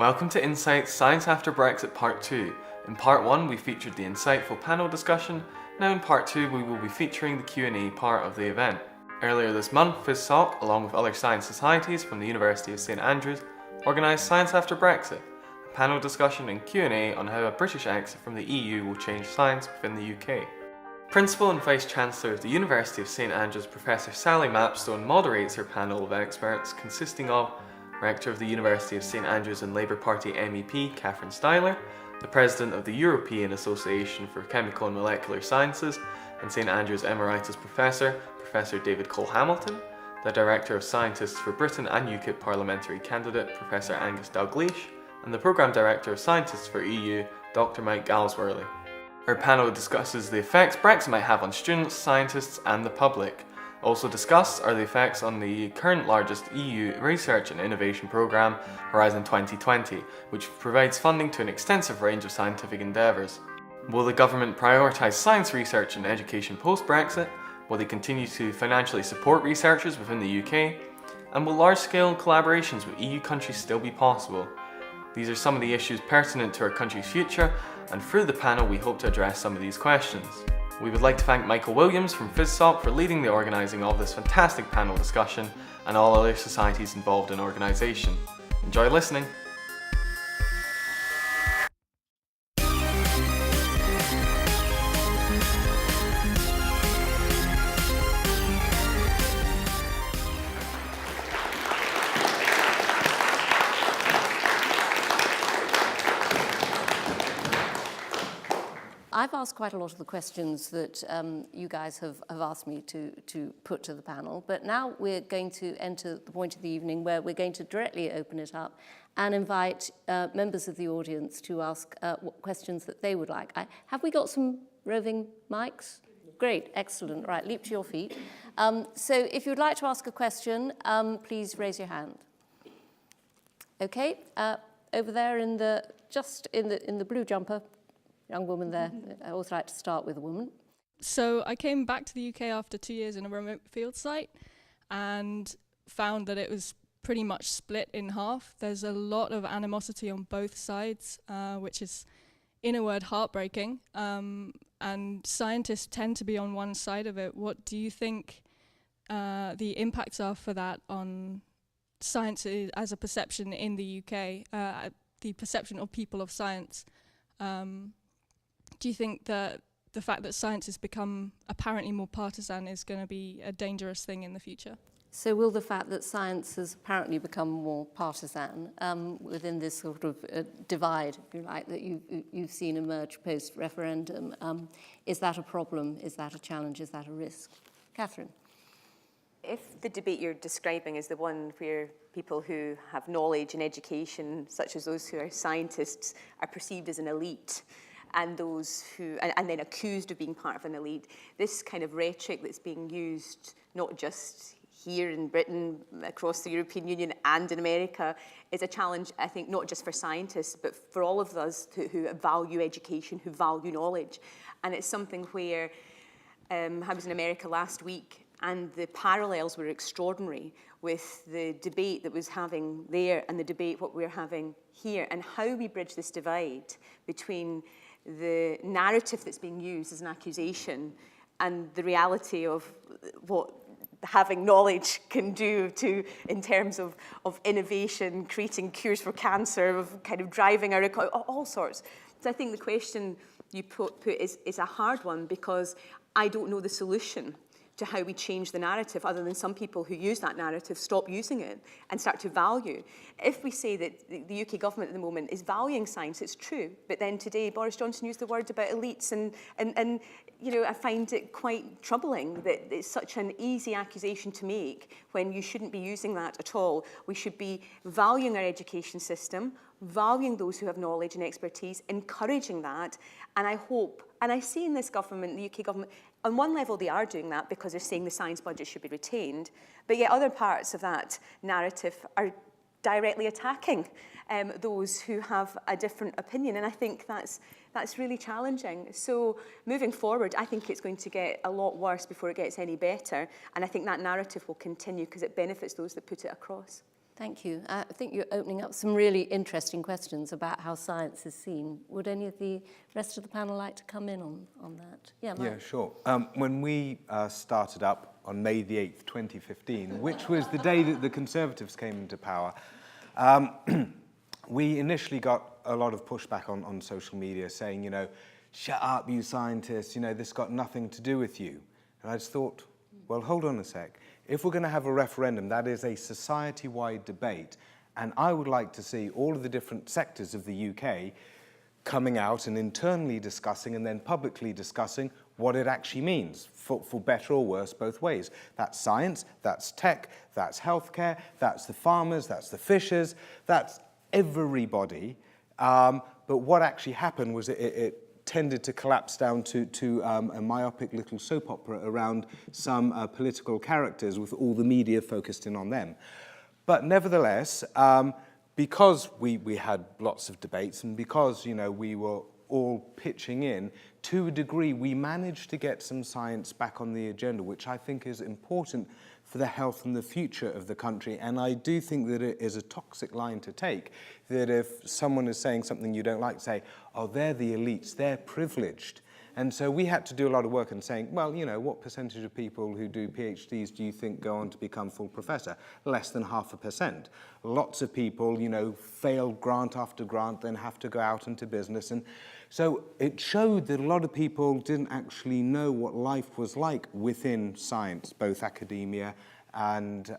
Welcome to Insight's Science After Brexit Part 2. In Part 1 we featured the insightful panel discussion. Now in Part 2 we will be featuring the Q&A part of the event. Earlier this month, FISSOC, along with other science societies from the University of St Andrews, organised Science After Brexit, a panel discussion and Q&A on how a British exit from the EU will change science within the UK. Principal and Vice-Chancellor of the University of St Andrews, Professor Sally Mapstone, moderates her panel of experts consisting of Rector of the University of St Andrews and Labour Party MEP Catherine Styler, the President of the European Association for Chemical and Molecular Sciences and St Andrews Emeritus Professor, Professor David Cole-Hamilton, the Director of Scientists for Britain and UKIP Parliamentary Candidate, Professor Angus Dalgleish, and the Programme Director of Scientists for EU, Dr Mike Galsworthy. Our panel discusses the effects Brexit might have on students, scientists and the public. Also discussed are the effects on the current largest EU research and innovation programme, Horizon 2020, which provides funding to an extensive range of scientific endeavours. Will the government prioritise science research and education post-Brexit? Will they continue to financially support researchers within the UK? And will large-scale collaborations with EU countries still be possible? These are some of the issues pertinent to our country's future, and through the panel we hope to address some of these questions. We would like to thank Michael Williams from FISSOC for leading the organising of this fantastic panel discussion and all other societies involved in organisation. Enjoy listening! I've asked quite a lot of the questions that you guys have asked me to put to the panel, but now we're going to enter the point of the evening where we're going to directly open it up and invite members of the audience to ask questions that they would like. Have we got some roving mics? Great, excellent. Right, leap to your feet. So if you'd like to ask a question, please raise your hand. Okay, over there in the blue jumper. Young woman there. I always like to start with a woman. So I came back to the UK after 2 years in a remote field site and found that it was pretty much split in half. There's a lot of animosity on both sides, which is, in a word, heartbreaking. And scientists tend to be on one side of it. What do you think the impacts are for that on science as a perception in the UK, the perception of people of science? Do you think that the fact that science has become apparently more partisan is going to be a dangerous thing in the future? So will the fact that science has apparently become more partisan within this sort of divide, if you like, that you've seen emerge post-referendum, is that a problem? Is that a challenge? Is that a risk? Catherine? If the debate you're describing is the one where people who have knowledge and education, such as those who are scientists, are perceived as an elite, and those who, and then accused of being part of an elite, this kind of rhetoric that's being used, not just here in Britain, across the European Union and in America, is a challenge, I think, not just for scientists, but for all of us who value education, who value knowledge. And it's something where I was in America last week, and the parallels were extraordinary with the debate that was having there and the debate what we're having here, and how we bridge this divide between the narrative that's being used as an accusation and the reality of what having knowledge can do to, in terms of innovation, creating cures for cancer, of kind of driving our economy, all sorts. So I think the question you put is a hard one, because I don't know the solution to how we change the narrative, other than some people who use that narrative stop using it and start to value. If we say that the UK government at the moment is valuing science, it's true. But then today, Boris Johnson used the word about elites, and you know, I find it quite troubling that it's such an easy accusation to make when you shouldn't be using that at all. We should be valuing our education system, valuing those who have knowledge and expertise, encouraging that, and I hope, and I see in this government, the UK government, on one level they are doing that because they're saying the science budget should be retained, but yet other parts of that narrative are directly attacking those who have a different opinion, and I think that's really challenging. So moving forward, I think it's going to get a lot worse before it gets any better, and I think that narrative will continue because it benefits those that put it across. Thank you. I think you're opening up some really interesting questions about how science is seen. Would any of the rest of the panel like to come in on that? Yeah, Mike. Yeah, sure. When we started up on May the 8th, 2015, which was the day that the Conservatives came into power, we initially got a lot of pushback on social media saying, you know, shut up, you scientists, you know, this got nothing to do with you. And I just thought, well, hold on a sec. If we're going to have a referendum, that is a society-wide debate, and I would like to see all of the different sectors of the UK coming out and internally discussing and then publicly discussing what it actually means, for better or worse, both ways. That's science, that's tech, that's healthcare, that's the farmers, that's the fishers, that's everybody. But what actually happened was it tended to collapse down to a myopic little soap opera around some political characters with all the media focused in on them. But nevertheless, because we had lots of debates and because, you know, we were all pitching in, to a degree we managed to get some science back on the agenda, which I think is important for the health and the future of the country. And I do think that it is a toxic line to take, that if someone is saying something you don't like, say, oh, they're the elites, they're privileged. And so we had to do a lot of work in saying, well, you know, what percentage of people who do PhDs do you think go on to become full professor? Less than 0.5%. Lots of people, you know, fail grant after grant, then have to go out into business. And so it showed that a lot of people didn't actually know what life was like within science, both academia and,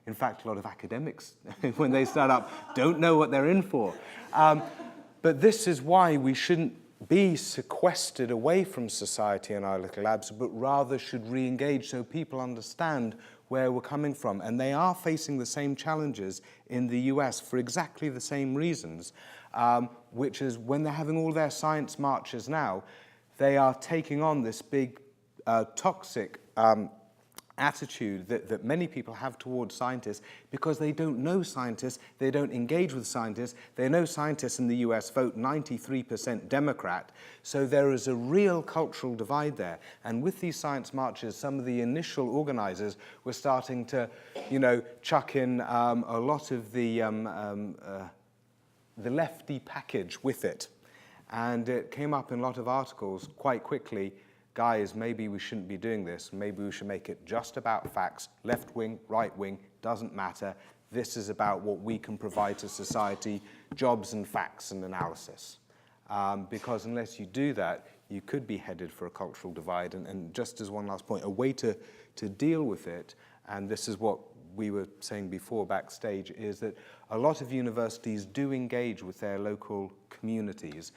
in fact, a lot of academics, when they start up, don't know what they're in for. But this is why we shouldn't be sequestered away from society in our little labs, but rather should re-engage so people understand where we're coming from. And they are facing the same challenges in the US for exactly the same reasons, which is when they're having all their science marches now, they are taking on this big toxic attitude that many people have towards scientists because they don't know scientists, they don't engage with scientists. They know scientists in the US vote 93% Democrat, so there is a real cultural divide there. And with these science marches, some of the initial organizers were starting to, you know, chuck in a lot of the lefty package with it. And it came up in a lot of articles quite quickly, guys, maybe we shouldn't be doing this. Maybe we should make it just about facts. Left wing, right wing, doesn't matter. This is about what we can provide to society, jobs and facts and analysis. Because unless you do that, you could be headed for a cultural divide. And just as one last point, a way to deal with it, and this is what we were saying before backstage, is that a lot of universities do engage with their local communities,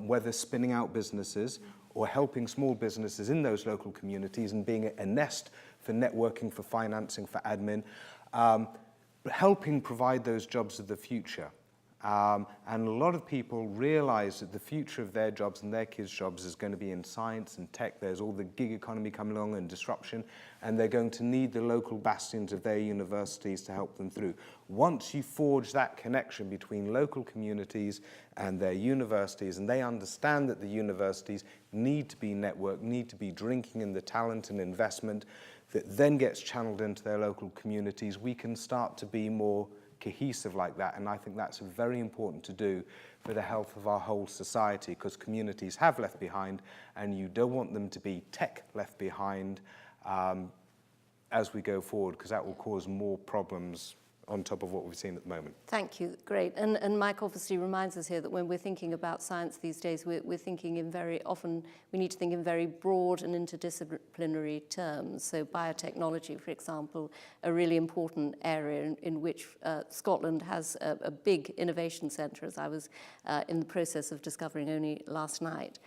whether spinning out businesses or helping small businesses in those local communities and being a nest for networking, for financing, for admin, but helping provide those jobs of the future. And a lot of people realize that the future of their jobs and their kids' jobs is going to be in science and tech. There's all the gig economy coming along and disruption, and they're going to need the local bastions of their universities to help them through. Once you forge that connection between local communities and their universities, and they understand that the universities need to be networked, need to be drinking in the talent and investment that then gets channeled into their local communities, we can start to be more cohesive like that. And I think that's very important to do for the health of our whole society, because communities have left behind, and you don't want them to be tech left behind as we go forward, because that will cause more problems on top of what we've seen at the moment. Thank you, great. And Mike obviously reminds us here that when we're thinking about science these days, we're thinking in very often, we need to think in very broad and interdisciplinary terms. So biotechnology, for example, a really important area in which Scotland has a big innovation centre, as I was in the process of discovering only last night.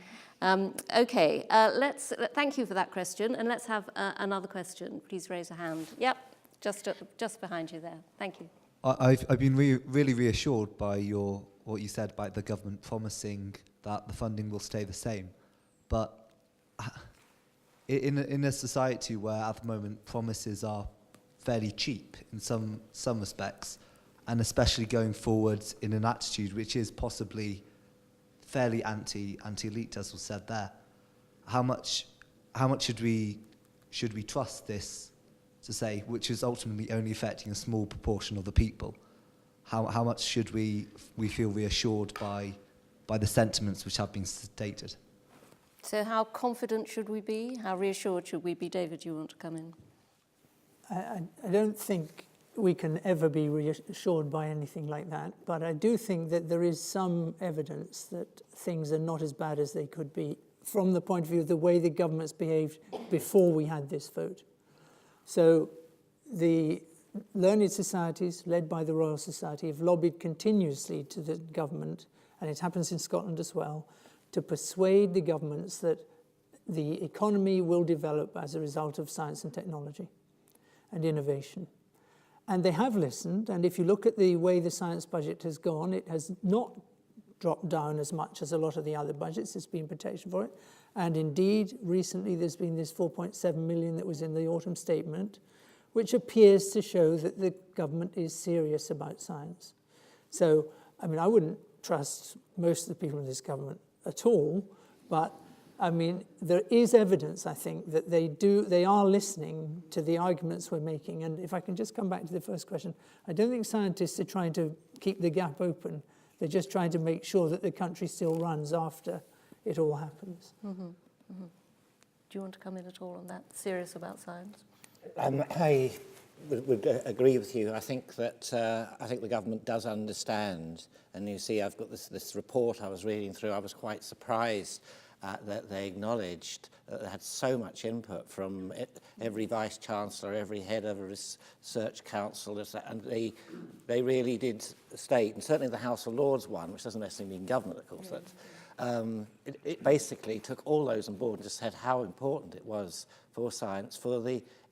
Okay, thank you for that question, and let's have another question. Please raise a hand. Yep. Just behind you there. Thank you. I've been really reassured by what you said about the government promising that the funding will stay the same. But in a society where at the moment promises are fairly cheap in some respects, and especially going forwards in an attitude which is possibly fairly anti-elite, as was said there, how much should we trust this to say, which is ultimately only affecting a small proportion of the people. How much should we feel reassured by the sentiments which have been stated? So how confident should we be? How reassured should we be? David, you want to come in? I don't think we can ever be reassured by anything like that, but I do think that there is some evidence that things are not as bad as they could be from the point of view of the way the government's behaved before we had this vote. So the learned societies, led by the Royal Society, have lobbied continuously to the government, and it happens in Scotland as well, to persuade the governments that the economy will develop as a result of science and technology and innovation. And they have listened, and if you look at the way the science budget has gone, it has not dropped down as much as a lot of the other budgets. There's been protection for it. And indeed, recently there's been this 4.7 million that was in the autumn statement, which appears to show that the government is serious about science. So, I mean, I wouldn't trust most of the people in this government at all, but I mean, there is evidence, I think, that they are listening to the arguments we're making. And if I can just come back to the first question, I don't think scientists are trying to keep the gap open. They're just trying to make sure that the country still runs after it all happens. Mm-hmm. Mm-hmm. Do you want to come in at all on that? Serious about science? I would agree with you. I think that the government does understand. And you see, I've got this report I was reading through. I was quite surprised that they acknowledged that they had so much input from every vice-chancellor, every head of a research council, and they really did state, and certainly the House of Lords one, which doesn't necessarily mean government, of course, that it basically took all those on board and just said how important it was for science,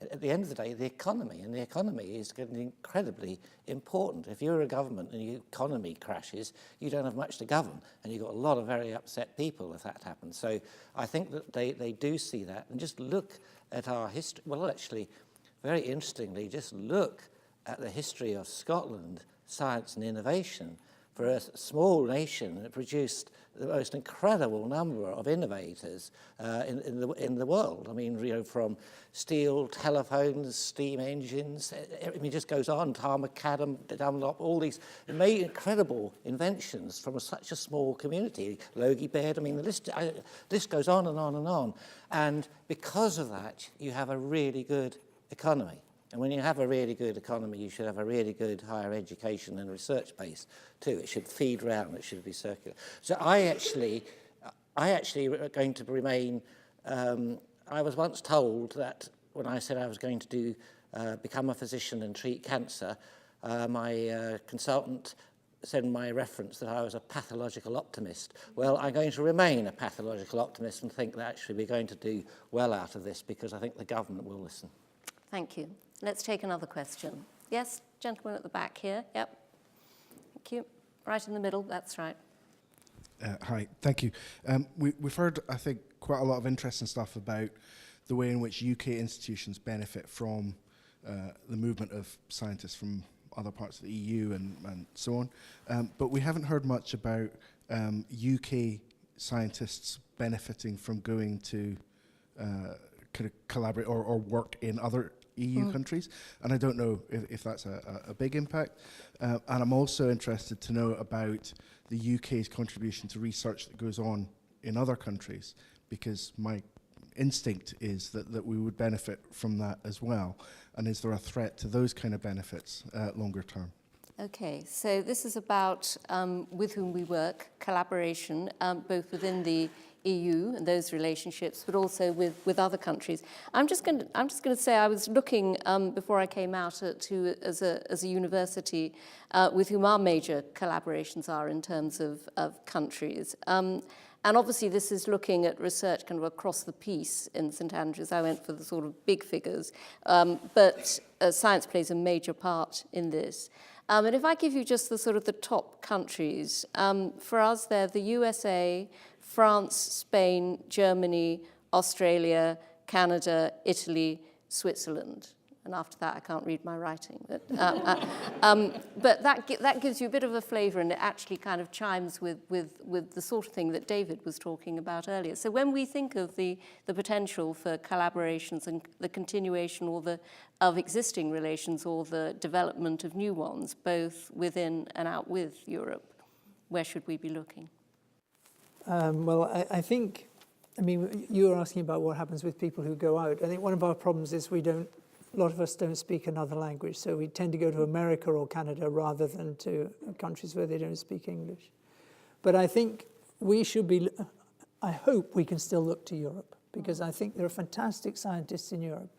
at the end of the day, the economy. And the economy is getting incredibly important. If you're a government and your economy crashes, you don't have much to govern. And you've got a lot of very upset people if that happens. So I think that they do see that. And just look at our history. Well, actually, very interestingly, just look at the history of Scotland, science and innovation. For a small nation, it produced the most incredible number of innovators in the world. I mean, from steel, telephones, steam engines. I mean, it just goes on. Macadam, Dunlop, all these made incredible inventions from such a small community. Logie Baird. I mean, the list goes on and on and on. And because of that, you have a really good economy. And when you have a really good economy, you should have a really good higher education and research base too. It should feed round, it should be circular. So I actually are going to remain, I was once told that when I said I was going to become a physician and treat cancer, my consultant said in my reference that I was a pathological optimist. Well, I'm going to remain a pathological optimist and think that actually we're going to do well out of this because I think the government will listen. Thank you. Let's take another question. Yes, gentleman at the back here. Yep. Thank you. Right in the middle. That's right. Hi. Thank you. We've heard, I think, quite a lot of interesting stuff about the way in which UK institutions benefit from the movement of scientists from other parts of the EU and so on. But we haven't heard much about UK scientists benefiting from going to kind of collaborate or work in other EU countries, and I don't know if that's a big impact. And I'm also interested to know about the UK's contribution to research that goes on in other countries, because my instinct is that we would benefit from that as well. And is there a threat to those kind of benefits longer term? Okay, so this is about with whom we work, collaboration, both within the EU and those relationships, but also with other countries. I'm just going to say I was looking before I came out as a university with whom our major collaborations are in terms of countries. And obviously this is looking at research kind of across the piece in St Andrews. I went for the sort of big figures, but science plays a major part in this. And if I give you just the sort of the top countries, for us they're the USA, France, Spain, Germany, Australia, Canada, Italy, Switzerland. And after that, I can't read my writing. But that gives you a bit of a flavour, and it actually kind of chimes with the sort of thing that David was talking about earlier. So when we think of the potential for collaborations and the continuation of existing relations or the development of new ones, both within and out with Europe, where should we be looking? I think, you were asking about what happens with people who go out. I think one of our problems is a lot of us don't speak another language, so we tend to go to America or Canada rather than to countries where they don't speak English. But I think I hope we can still look to Europe, because I think there are fantastic scientists in Europe.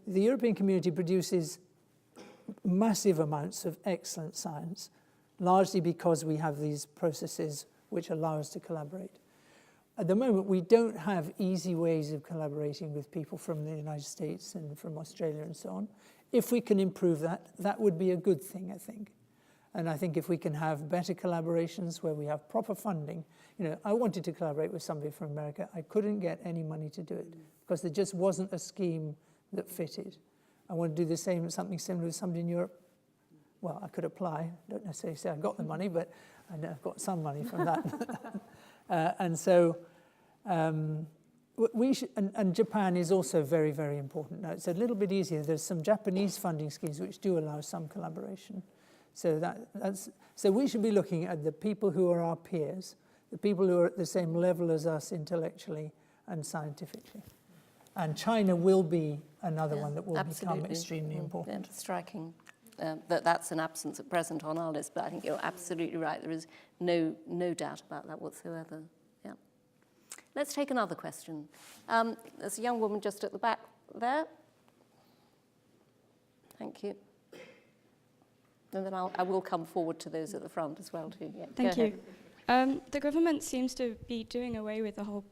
The European community produces massive amounts of excellent science, largely because we have these processes which allow us to collaborate. At the moment, we don't have easy ways of collaborating with people from the United States and from Australia and so on. If we can improve that, that would be a good thing, I think. And I think if we can have better collaborations where we have proper funding. I wanted to collaborate with somebody from America. I couldn't get any money to do it because there just wasn't a scheme that fitted. I want to do something similar with somebody in Europe. Well, I could apply. I don't necessarily say I got the money, but I know I've got some money from that. And Japan is also very, very important. Now, it's a little bit easier. There's some Japanese funding schemes which do allow some collaboration. So we should be looking at the people who are our peers, the people who are at the same level as us intellectually and scientifically. And China will be another one that will become extremely important. Yeah, striking. That's an absence at present on our list, but I think you're absolutely right. There is no doubt about that whatsoever. Yeah. Let's take another question. There's a young woman just at the back there. Thank you. And then I will come forward to those at the front as well too. Yeah. Thank you. The government seems to be doing away with the whole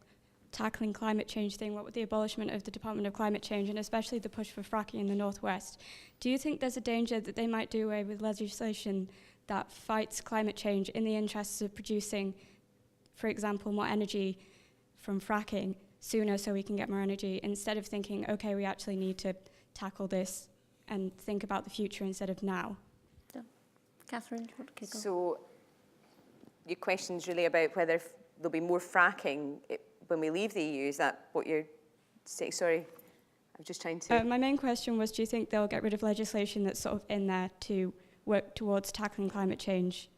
tackling climate change thing, what with the abolishment of the Department of Climate Change and especially the push for fracking in the northwest. Do you think there's a danger that they might do away with legislation that fights climate change in the interests of producing, for example, more energy from fracking sooner so we can get more energy, instead of thinking, okay, we actually need to tackle this and think about the future instead of now? Yeah. Catherine, do you want to kick off? So your question's really about whether there'll be more fracking when we leave the EU. Is that what you're saying? Sorry, I'm just trying to... My main question was, do you think they'll get rid of legislation that's sort of in there to work towards tackling climate change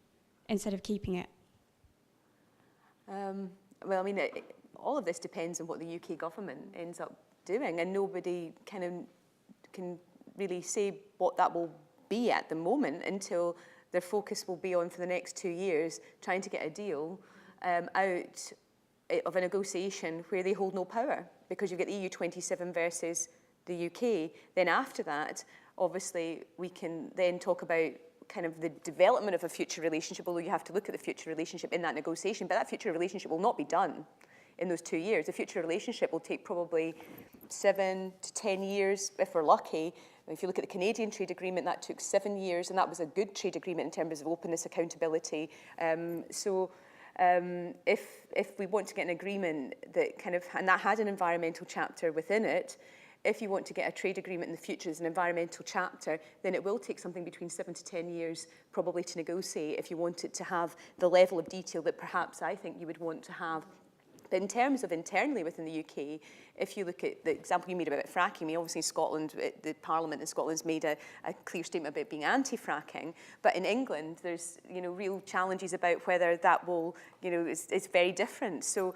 instead of keeping it? All of this depends on what the UK government ends up doing, and nobody can really say what that will be at the moment until their focus will be on, for the next 2 years, trying to get a deal out of a negotiation where they hold no power, because you get the EU27 versus the UK. Then after that, obviously, we can then talk about kind of the development of a future relationship, although you have to look at the future relationship in that negotiation, but that future relationship will not be done in those 2 years. The future relationship will take probably 7 to 10 years, if we're lucky. If you look at the Canadian trade agreement, that took 7 years, and that was a good trade agreement in terms of openness, accountability. If we want to get an agreement that and that had an environmental chapter within it, if you want to get a trade agreement in the future as an environmental chapter, then it will take something between 7 to 10 years probably to negotiate if you want it to have the level of detail that perhaps I think you would want to have. But in terms of internally within the UK, if you look at the example you made about fracking, obviously Scotland, the Parliament in Scotland has made a clear statement about being anti-fracking. But in England, there's real challenges about whether that will, it's very different. So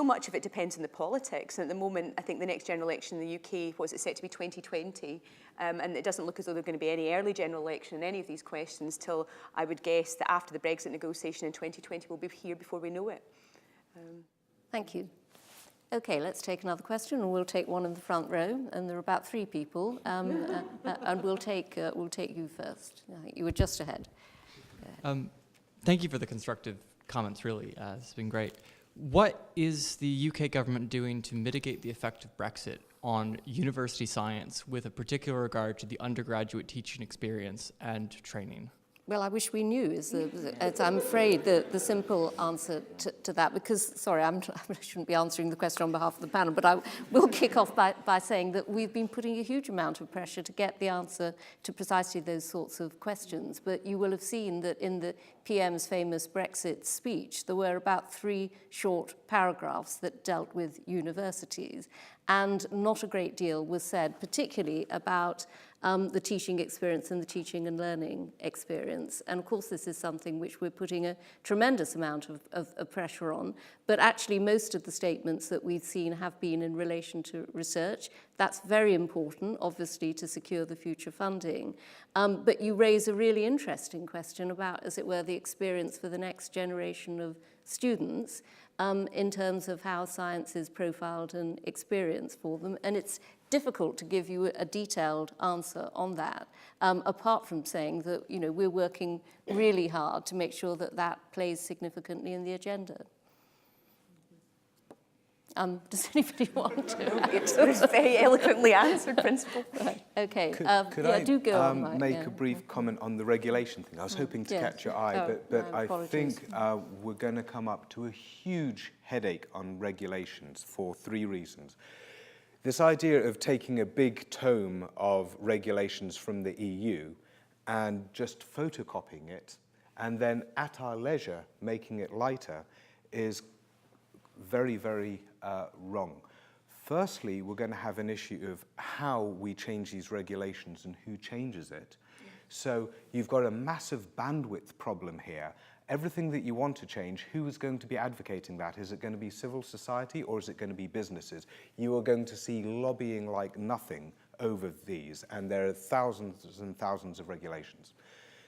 much of it depends on the politics. And at the moment, I think the next general election in the UK, was it set to be 2020? And it doesn't look as though there's going to be any early general election in any of these questions till, I would guess, that after the Brexit negotiation in 2020, we'll be here before we know it. Thank you. Okay, let's take another question, and we'll take one in the front row. And there are about 3 people, and we'll take you first. I think you were just ahead. Thank you for the constructive comments. Really, it's been great. What is the UK government doing to mitigate the effect of Brexit on university science, with a particular regard to the undergraduate teaching experience and training? Well, I wish we knew, I'm afraid, the simple answer to that, because, sorry, I shouldn't be answering the question on behalf of the panel, but I will kick off by saying that we've been putting a huge amount of pressure to get the answer to precisely those sorts of questions. But you will have seen that in the PM's famous Brexit speech, there were about 3 short paragraphs that dealt with universities, and not a great deal was said, particularly about the teaching experience and the teaching and learning experience. And of course, this is something which we're putting a tremendous amount of pressure on. But actually, most of the statements that we've seen have been in relation to research. That's very important, obviously, to secure the future funding. But you raise a really interesting question about, as it were, the experience for the next generation of students in terms of how science is profiled and experienced for them. And it's difficult to give you a detailed answer on that, apart from saying that, you know, we're working really hard to make sure that that plays significantly in the agenda. Does anybody want to? It was very eloquently answered, Principal. Right, okay. Could I do go on, Mike, make a brief comment on the regulation thing? I was hoping to catch your eye, but I think we're going to come up to a huge headache on regulations for 3 reasons. This idea of taking a big tome of regulations from the EU and just photocopying it, and then at our leisure making it lighter, is very, very wrong. Firstly, we're going to have an issue of how we change these regulations and who changes it. So you've got a massive bandwidth problem here. Everything that you want to change, who is going to be advocating that? Is it going to be civil society or is it going to be businesses? You are going to see lobbying like nothing over these, and there are thousands and thousands of regulations.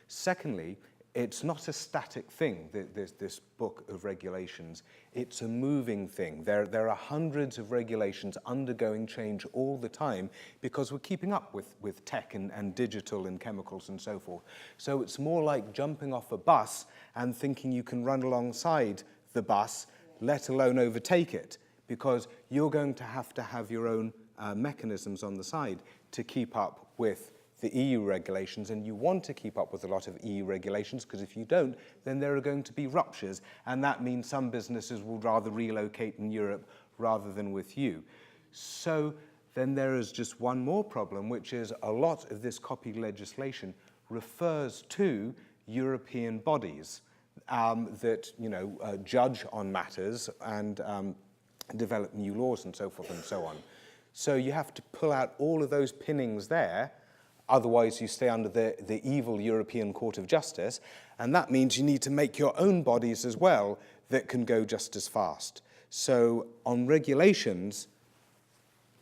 Secondly, it's not a static thing, this book of regulations. It's a moving thing. There are hundreds of regulations undergoing change all the time because we're keeping up with tech and digital and chemicals and so forth. So it's more like jumping off a bus and thinking you can run alongside the bus, let alone overtake it, because you're going to have your own mechanisms on the side to keep up with the EU regulations, and you want to keep up with a lot of EU regulations, because if you don't, then there are going to be ruptures, and that means some businesses will rather relocate in Europe rather than with you. So then there is just one more problem, which is a lot of this copy legislation refers to European bodies that judge on matters and develop new laws and so forth and so on. So you have to pull out all of those pinnings there. Otherwise, you stay under the evil European Court of Justice, and that means you need to make your own bodies as well that can go just as fast. So on regulations,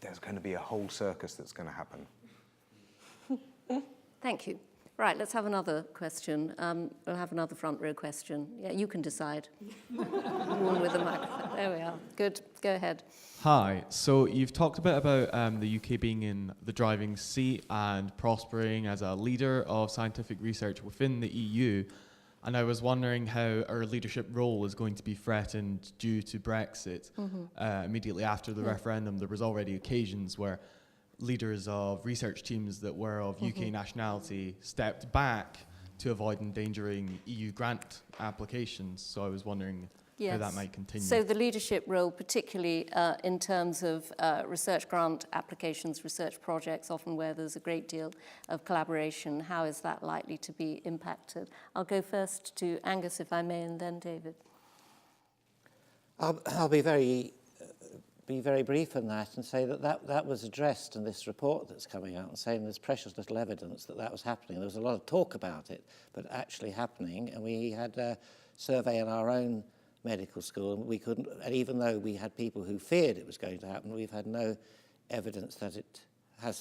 there's going to be a whole circus that's going to happen. Thank you. Right, let's have another question. We'll have another front row question. Yeah, you can decide. One with the microphone. There we are. Good. Go ahead. Hi. So you've talked a bit about the UK being in the driving seat and prospering as a leader of scientific research within the EU. And I was wondering how our leadership role is going to be threatened due to Brexit. Immediately after the referendum, there was already occasions where leaders of research teams that were of UK nationality stepped back to avoid endangering EU grant applications. So I was wondering how that might continue. So the leadership role, particularly in terms of research grant applications, research projects, often where there's a great deal of collaboration, how is that likely to be impacted? I'll go first to Angus, if I may, and then David. I'll be very brief on that and say that was addressed in this report that's coming out, and saying there's precious little evidence that was happening. There was a lot of talk about it, but actually happening. And we had a survey in our own medical school, and we couldn't. And even though we had people who feared it was going to happen, we've had no evidence that it has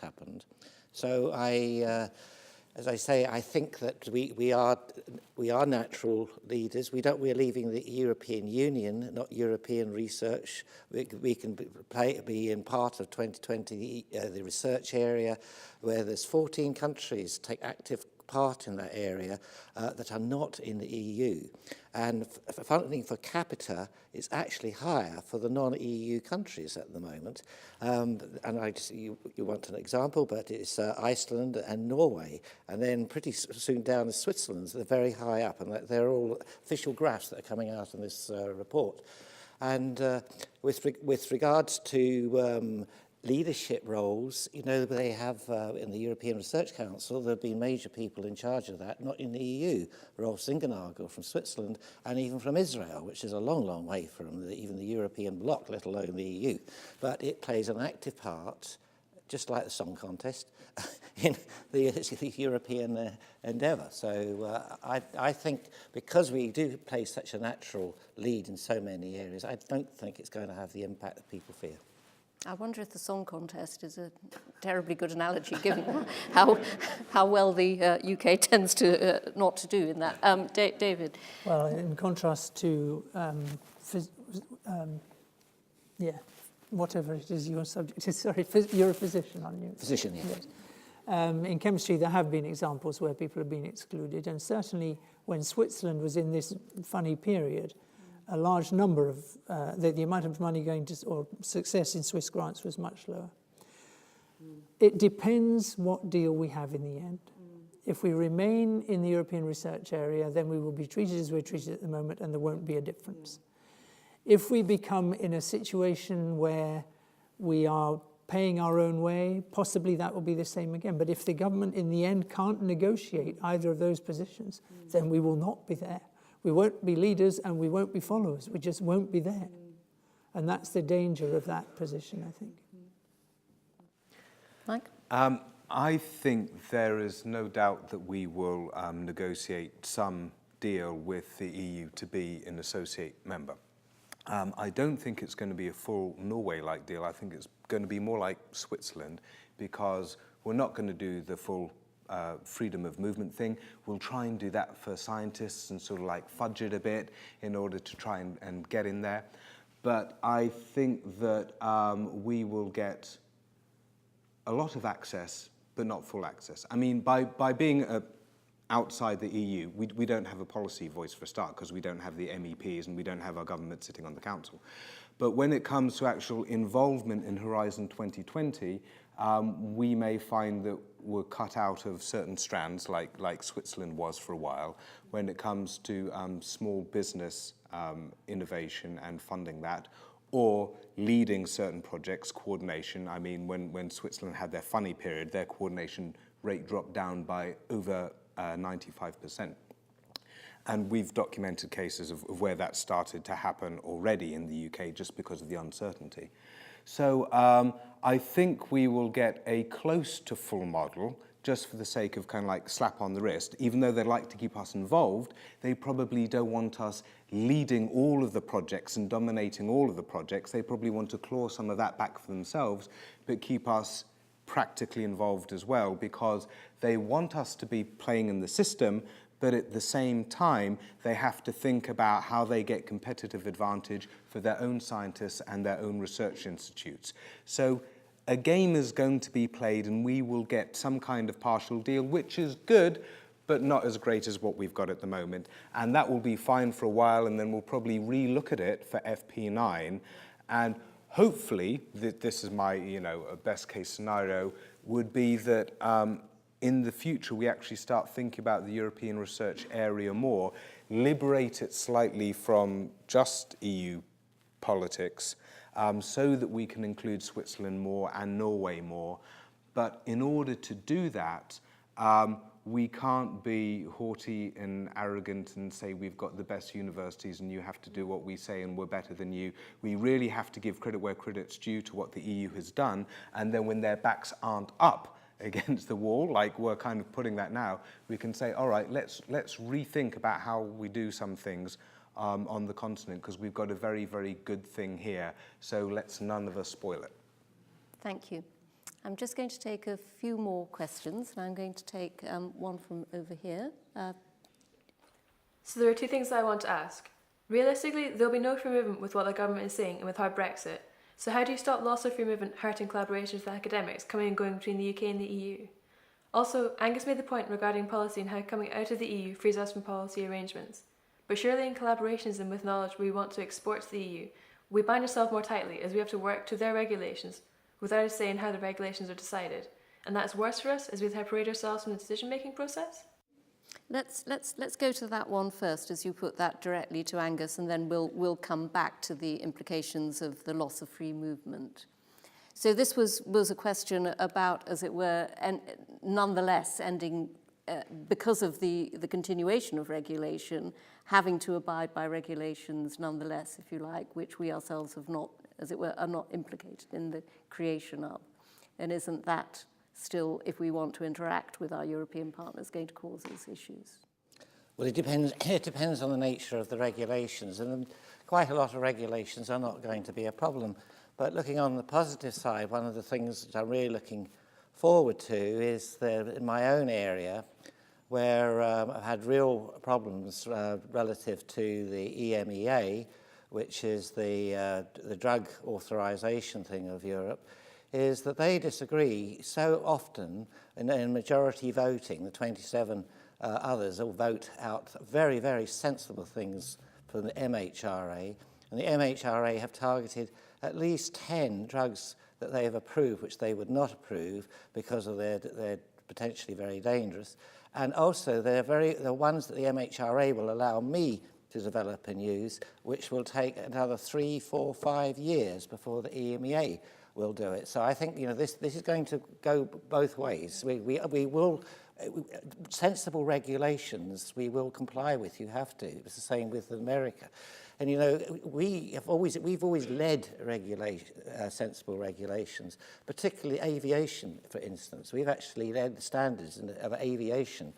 happened. So as I say, I think that we are natural leaders. We're leaving the European Union, not European research. We can be in part of 2020 the research area, where there's 14 countries take active part in that area that are not in the EU. And funding per capita is actually higher for the non-EU countries at the moment. And you want an example, but it's Iceland and Norway, and then pretty soon down is Switzerland. They're very high up, and they're all official graphs that are coming out in this report. And with regards to leadership roles, you know, they have in the European Research Council, there have been major people in charge of that, not in the EU. Rolf Zingernagel from Switzerland, and even from Israel, which is a long, long way from even the European bloc, let alone the EU. But it plays an active part, just like the song contest, in the European endeavour. So I think because we do play such a natural lead in so many areas, I don't think it's going to have the impact that people fear. I wonder if the song contest is a terribly good analogy, given how well the UK tends to not to do in that. David? Well, in contrast to, whatever it is your subject is, sorry, you're a physician, aren't you? Physician, yes. In chemistry, there have been examples where people have been excluded, and certainly when Switzerland was in this funny period, a large number of, the amount of money going to, or success in Swiss grants was much lower. It depends what deal we have in the end. If we remain in the European research area, then we will be treated as we're treated at the moment, and there won't be a difference. If we become in a situation where we are paying our own way, possibly that will be the same again. But if the government in the end can't negotiate either of those positions, then we will not be there. We won't be leaders and we won't be followers. We just won't be there. And that's the danger of that position, I think. Mike? I think there is no doubt that we will negotiate some deal with the EU to be an associate member. I don't think it's going to be a full Norway-like deal. I think it's going to be more like Switzerland, because we're not going to do the full freedom of movement thing. We'll try and do that for scientists and sort of like fudge it a bit in order to try and get in there. But I think that we will get a lot of access, but not full access. I mean, by being outside the EU, we don't have a policy voice for a start, because we don't have the MEPs and we don't have our government sitting on the council. But when it comes to actual involvement in Horizon 2020, we may find that we're cut out of certain strands, like Switzerland was for a while, when it comes to small business innovation and funding that, or leading certain projects, coordination. I mean, when Switzerland had their funny period, their coordination rate dropped down by over 95%. And we've documented cases of where that started to happen already in the UK just because of the uncertainty. So I think we will get a close to full model just for the sake of kind of like slap on the wrist. Even though they'd like to keep us involved, they probably don't want us leading all of the projects and dominating all of the projects. They probably want to claw some of that back for themselves, but keep us practically involved as well, because they want us to be playing in the system, but at the same time, they have to think about how they get competitive advantage for their own scientists and their own research institutes. So a game is going to be played, and we will get some kind of partial deal, which is good, but not as great as what we've got at the moment. And that will be fine for a while, and then we'll probably re-look at it for FP9. And hopefully, this is my best case scenario, would be that in the future, we actually start thinking about the European research area more, liberate it slightly from just EU politics, so that we can include Switzerland more and Norway more. But in order to do that, we can't be haughty and arrogant and say we've got the best universities and you have to do what we say and we're better than you. We really have to give credit where credit's due to what the EU has done, and then when their backs aren't up against the wall, like we're kind of putting that now, we can say, all right, let's rethink about how we do some things on the continent, because we've got a very, very good thing here, so let's none of us spoil it. Thank you. I'm just going to take a few more questions, and I'm going to take one from over here. So there are two things that I want to ask. Realistically, there'll be no free movement with what the government is saying and with hard Brexit. So how do you stop loss of free movement hurting collaboration with academics coming and going between the UK and the EU? Also, Angus made the point regarding policy and how coming out of the EU frees us from policy arrangements. But surely in collaborations and with knowledge we want to export to the EU, we bind ourselves more tightly as we have to work to their regulations without a say in how the regulations are decided. And that's worse for us as we separate ourselves from the decision-making process? Let's go to that one first, as you put that directly to Angus, and then we'll come back to the implications of the loss of free movement. So this was a question about, as it were, and nonetheless ending, because of the continuation of regulation, having to abide by regulations nonetheless, if you like, which we ourselves have not, as it were, are not implicated in the creation of. And isn't that still, if we want to interact with our European partners, going to cause us issues? Well, it depends on the nature of the regulations, and quite a lot of regulations are not going to be a problem. But looking on the positive side, one of the things that I'm really looking forward to is that in my own area, where I've had real problems relative to the EMEA, which is the drug authorization thing of Europe, is that they disagree so often in majority voting. The 27 others will vote out very, very sensible things for the MHRA, and the MHRA have targeted at least 10 drugs that they have approved, which they would not approve because of they're potentially very dangerous. And also they're the ones that the MHRA will allow me to develop and use, which will take another 3, 4, 5 years before the EMEA will do it. So I think this is going to go both ways. We will sensible regulations we will comply with. You have to. It's the same with America. And we've always led sensible regulations, particularly aviation, for instance. We've actually led the standards of aviation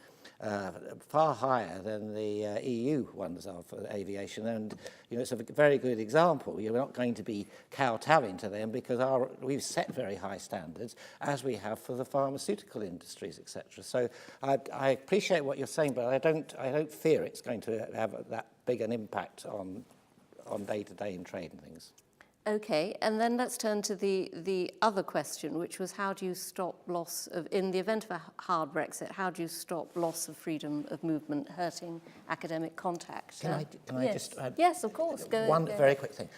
far higher than the EU ones are for aviation. And it's a very good example. You're not going to be kowtowing to them because we've set very high standards, as we have for the pharmaceutical industries, etc. So I appreciate what you're saying, but I don't fear it's going to have that big an impact on day-to-day and trade and things. Okay, and then let's turn to the other question, which was how do you stop loss of, in the event of a hard Brexit, how do you stop loss of freedom of movement hurting academic contact? Can I yes. just add yes, of course. one very quick thing.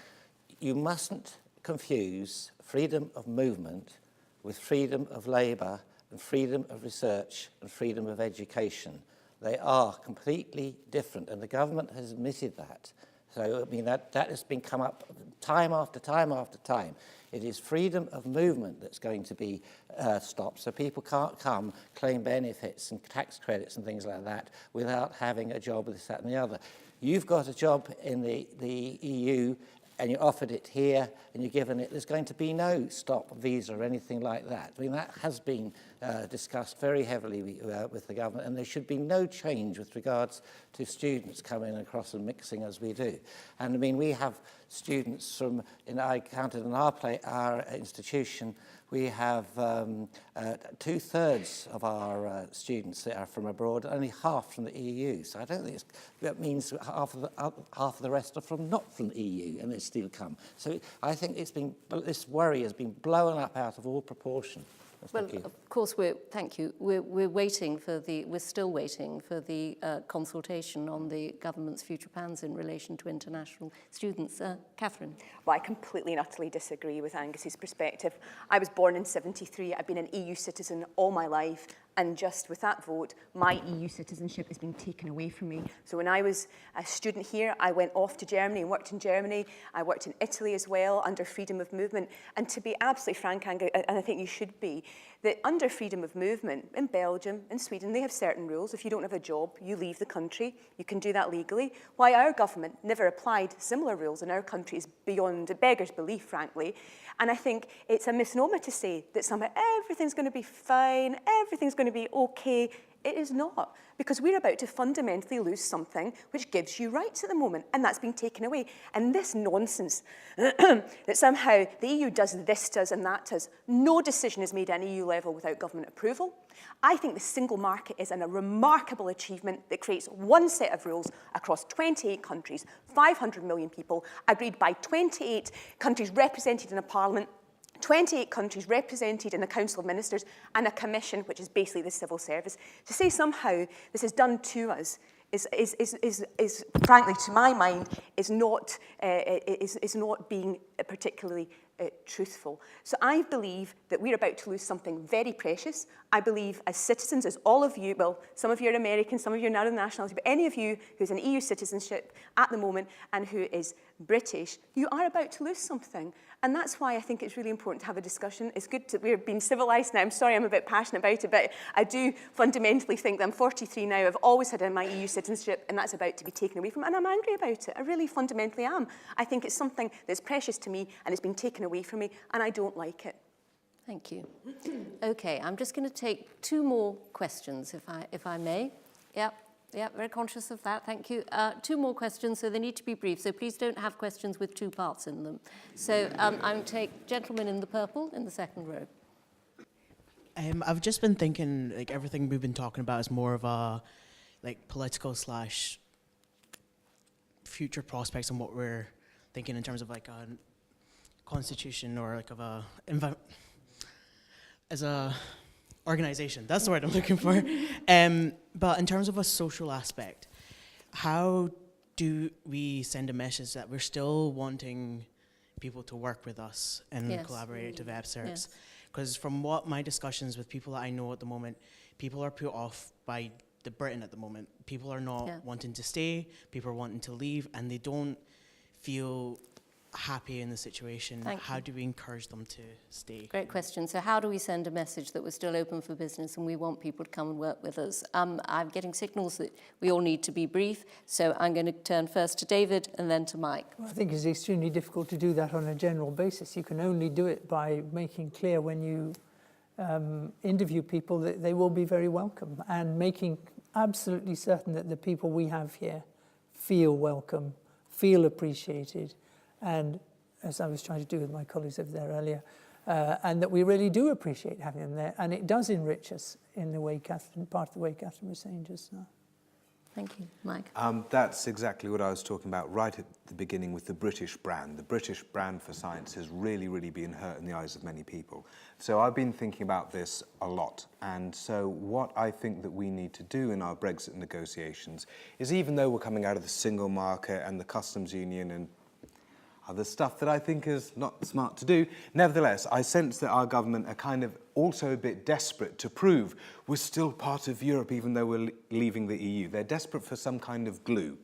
You mustn't confuse freedom of movement with freedom of labour and freedom of research and freedom of education. They are completely different, and the government has admitted that. So, I mean, that has been come up time after time after time. It is freedom of movement that's going to be stopped, so people can't come, claim benefits and tax credits and things like that without having a job with this, that and the other. You've got a job in the EU and you're offered it here and you're given it, there's going to be no stop visa or anything like that. I mean, that has been discussed very heavily with the government, and there should be no change with regards to students coming across and mixing as we do. And I mean, we have students from, I counted in our institution, we have 2/3 of our students that are from abroad, only half from the EU. So I don't think that means half of the rest are not from the EU, and they still come. So I think this worry has been blown up out of all proportion. Well, of course, thank you. We're still waiting for the consultation on the government's future plans in relation to international students. Catherine. Well, I completely and utterly disagree with Angus's perspective. I was born in '73. I've been an EU citizen all my life. And just with that vote, my EU citizenship has been taken away from me. So when I was a student here, I went off to Germany and worked in Germany. I worked in Italy as well, under freedom of movement. And to be absolutely frank, and I think you should be, that under freedom of movement, in Belgium, in Sweden, they have certain rules. If you don't have a job, you leave the country. You can do that legally. Why our government never applied similar rules in our country is beyond a beggar's belief, frankly. And I think it's a misnomer to say that somehow everything's going to be fine, everything's going to be okay. It is not, because we're about to fundamentally lose something which gives you rights at the moment, and that's being taken away. And this nonsense that somehow the EU does this, does, and that does, no decision is made at an EU level without government approval. I think the single market is a remarkable achievement that creates one set of rules across 28 countries, 500 million people, agreed by 28 countries represented in a parliament, 28 countries represented in the Council of Ministers and a commission, which is basically the civil service. To say somehow this is done to us is frankly, to my mind, is not being particularly truthful. So I believe that we're about to lose something very precious. I believe as citizens, as all of you, well, some of you are American, some of you are now of nationality, but any of you who's an EU citizenship at the moment and who is British, you are about to lose something. And that's why I think it's really important to have a discussion. It's good that we're being civilised now. I'm sorry I'm a bit passionate about it, but I do fundamentally think that I'm 43 now. I've always had my EU citizenship, and that's about to be taken away from me. And I'm angry about it. I really fundamentally am. I think it's something that's precious to me, and it's been taken away from me, and I don't like it. Thank you. Okay, I'm just going to take 2 more questions, if I may. Yeah, very conscious of that, thank you. 2 more questions, so they need to be brief, so please don't have questions with 2 parts in them. So I'm going to take gentleman in the purple in the second row. I've just been thinking, like, everything we've been talking about is more of a, like, political / future prospects and what we're thinking in terms of, like, a constitution or, like, of a, as a organization, that's the word I'm looking for. But in terms of a social aspect, how do we send a message that we're still wanting people to work with us in collaborative efforts? Because from what my discussions with people that I know at the moment, people are put off by the Britain at the moment. People are not wanting to stay, people are wanting to leave, and they don't feel happy in the situation. How do we encourage them to stay? Great question. So how do we send a message that we're still open for business and we want people to come and work with us? I'm getting signals that we all need to be brief, so I'm going to turn first to David and then to Mike. Well, I think it's extremely difficult to do that on a general basis. You can only do it by making clear when you interview people that they will be very welcome, and making absolutely certain that the people we have here feel welcome, feel appreciated, and as I was trying to do with my colleagues over there earlier, and that we really do appreciate having them there, and it does enrich us in the way part of the way Catherine was saying just now. Thank you. Mike? That's exactly what I was talking about right at the beginning with the British brand. The British brand for science has really, really been hurt in the eyes of many people. So I've been thinking about this a lot. And so what I think that we need to do in our Brexit negotiations is, even though we're coming out of the single market and the customs union and other stuff that I think is not smart to do, nevertheless, I sense that our government are kind of also a bit desperate to prove we're still part of Europe even though we're leaving the EU. They're desperate for some kind of glue.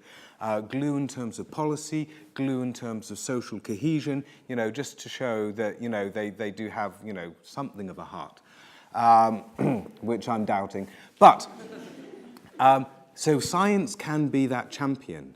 Glue in terms of policy, glue in terms of social cohesion, you know, just to show that, you know, they do have, you know, something of a heart, which I'm doubting. But, so science can be that champion.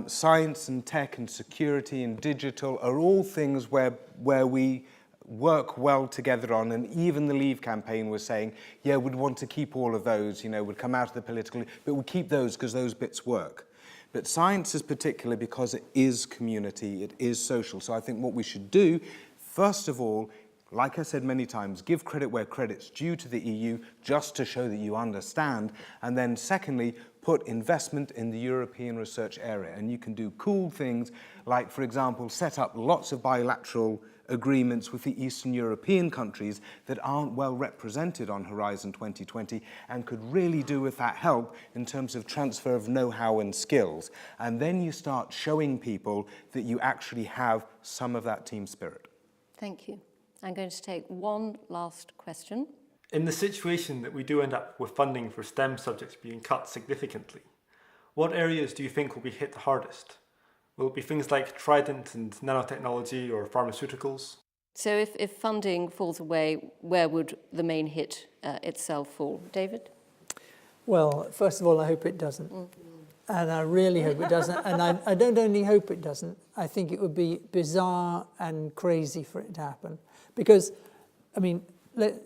Science and tech and security and digital are all things where we work well together on, and even the Leave campaign was saying, yeah, we'd want to keep all of those, you know, we'd come out of the political, but we'd keep those because those bits work. But science is particular because it is community, it is social. So I think what we should do, first of all, like I said many times, give credit where credit's due to the EU, just to show that you understand. And then secondly, put investment in the European research area. And you can do cool things like, for example, set up lots of bilateral agreements with the Eastern European countries that aren't well represented on Horizon 2020 and could really do with that help in terms of transfer of know-how and skills. And then you start showing people that you actually have some of that team spirit. Thank you. I'm going to take one last question. In the situation that we do end up with funding for STEM subjects being cut significantly, what areas do you think will be hit the hardest? Will it be things like Trident and nanotechnology or pharmaceuticals? So if funding falls away, where would the main hit itself fall? David? Well, first of all, I hope it doesn't. And I really hope it doesn't. And I don't only hope it doesn't. I think it would be bizarre and crazy for it to happen. Because, I mean,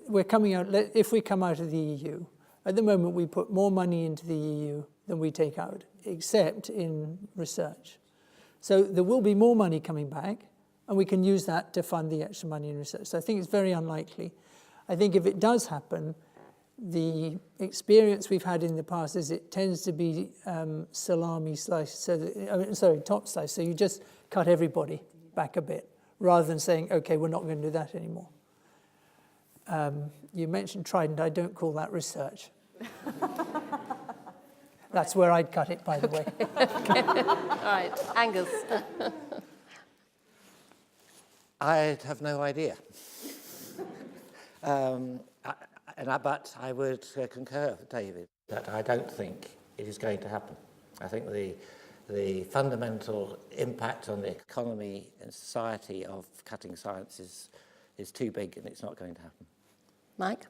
we're coming out, if we come out of the EU, at the moment we put more money into the EU than we take out, except in research. So there will be more money coming back, and we can use that to fund the extra money in research. So I think it's very unlikely. I think if it does happen, the experience we've had in the past is it tends to be salami slice, top slice. So you just cut everybody back a bit, rather than saying, okay, we're not going to do that anymore. You mentioned Trident. I don't call that research. That's where I'd cut it, by the way. Okay. All right, Angus. I have no idea. But I would concur with David that I don't think it is going to happen. I think the fundamental impact on the economy and society of cutting science is too big, and it's not going to happen. Mike?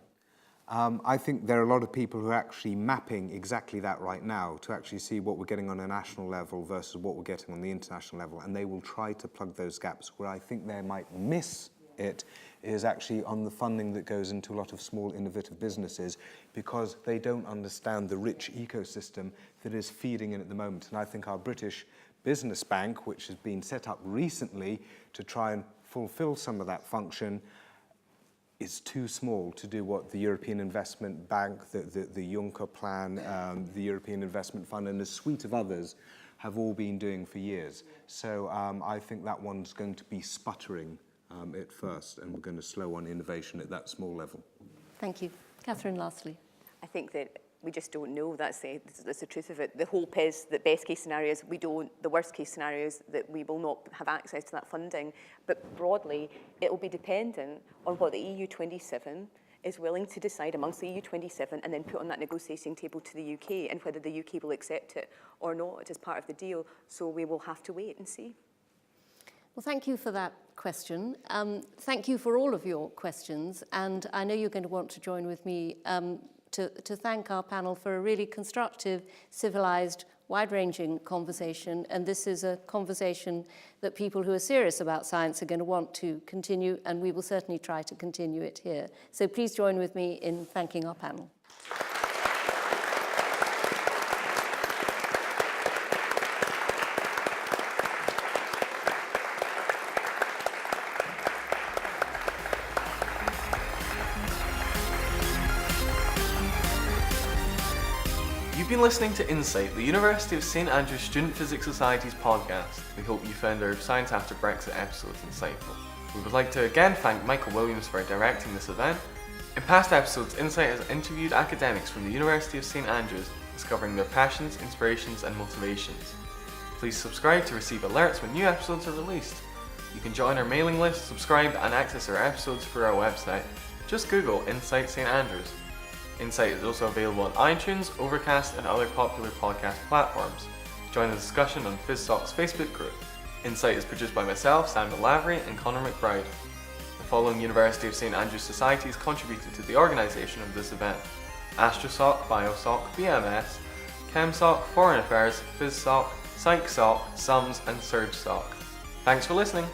I think there are a lot of people who are actually mapping exactly that right now to actually see what we're getting on a national level versus what we're getting on the international level, and they will try to plug those gaps. Where I think they might miss it is actually on the funding that goes into a lot of small innovative businesses, because they don't understand the rich ecosystem that is feeding in at the moment. And I think our British Business Bank, which has been set up recently to try and fulfill some of that function, is too small to do what the European Investment Bank, the Juncker Plan, the European Investment Fund, and a suite of others have all been doing for years. So I think that one's going to be sputtering at first, and we're going to slow on innovation at that small level. Thank you. Catherine, lastly. I think that we just don't know. That's the truth of it. The hope is that best case scenarios we don't, the worst case scenarios that we will not have access to that funding. But broadly, it will be dependent on what the EU27 is willing to decide amongst the EU27 and then put on that negotiating table to the UK, and whether the UK will accept it or not as part of the deal. So we will have to wait and see. Well, thank you for that question. Thank you for all of your questions. And I know you're going to want to join with me to thank our panel for a really constructive, civilized, wide-ranging conversation. And this is a conversation that people who are serious about science are going to want to continue, and we will certainly try to continue it here. So please join with me in thanking our panel. You've been listening to Insight, the University of St Andrews Student Physics Society's podcast. We hope you found our Science After Brexit episodes insightful. We would like to again thank Michael Williams for directing this event. In past episodes, Insight has interviewed academics from the University of St Andrews, discovering their passions, inspirations and motivations. Please subscribe to receive alerts when new episodes are released. You can join our mailing list, subscribe and access our episodes through our website. Just Google Insight St Andrews. Insight is also available on iTunes, Overcast and other popular podcast platforms. Join the discussion on FizSoc's Facebook group. Insight is produced by myself, Samuel Lavery and Conor McBride. The following University of St Andrews societies contributed to the organisation of this event: AstroSoc, BioSoc, BMS, ChemSoc, Foreign Affairs, FizSoc, PsychSoc, SUMS and SurgeSoc. Thanks for listening!